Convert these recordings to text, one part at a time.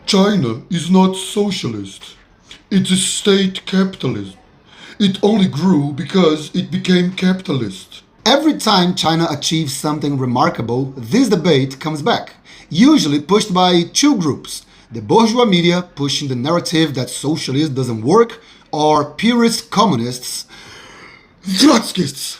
China is not socialist. It is state capitalism. It only grew because it became capitalist. Every time China achieves something remarkable, this debate comes back, usually pushed by two groups: the bourgeois media pushing the narrative that socialism doesn't work, or purist communists, Trotskyists,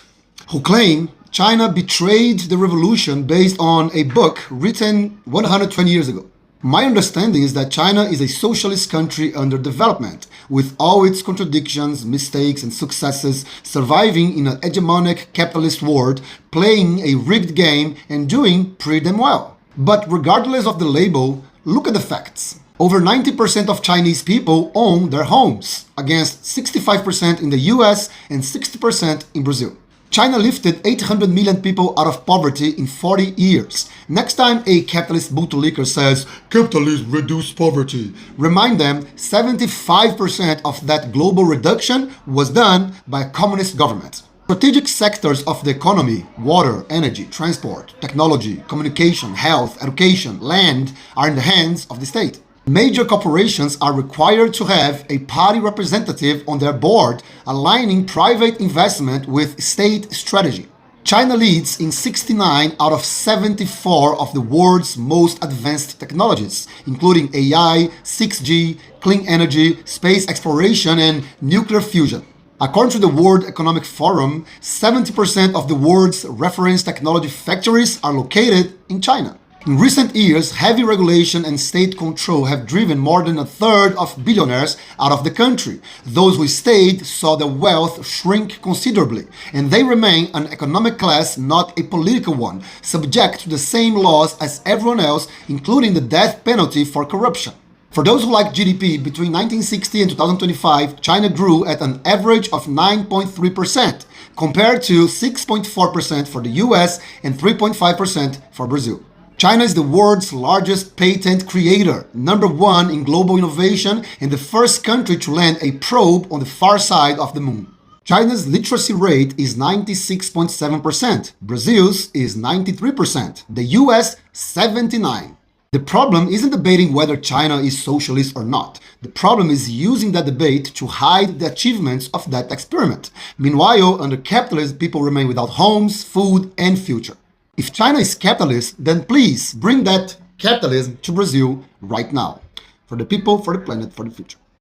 who claim China betrayed the revolution based on a book written 120 years ago. My understanding is that China is a socialist country under development, with all its contradictions, mistakes, and successes, surviving in an hegemonic capitalist world, playing a rigged game and doing pretty damn well. But regardless of the label, look at the facts. Over 90% of Chinese people own their homes, against 65% in the US and 60% in Brazil. China lifted 800 million people out of poverty in 40 years. Next time a capitalist bootlicker says, "Capitalism reduced poverty," remind them 75% of that global reduction was done by a communist government. Strategic sectors of the economy, water, energy, transport, technology, communication, health, education, land, are in the hands of the state. Major corporations are required to have a party representative on their board, aligning private investment with state strategy. China leads in 69 out of 74 of the world's most advanced technologies, including AI, 6G, clean energy, space exploration, and nuclear fusion. According to the World Economic Forum, 70% of the world's reference technology factories are located in China. In recent years, heavy regulation and state control have driven more than a third of billionaires out of the country. Those who stayed saw their wealth shrink considerably, and they remain an economic class, not a political one, subject to the same laws as everyone else, including the death penalty for corruption. For those who like GDP, between 1960 and 2025, China grew at an average of 9.3%, compared to 6.4% for the US and 3.5% for Brazil. China is the world's largest patent creator, #1 in global innovation, and the first country to land a probe on the far side of the moon. China's literacy rate is 96.7%, Brazil's is 93%, the US 79%. The problem isn't debating whether China is socialist or not. The problem is using that debate to hide the achievements of that experiment. Meanwhile, under capitalism, people remain without homes, food, and future. If China is capitalist, then please bring that capitalism to Brazil right now. For the people, for the planet, for the future.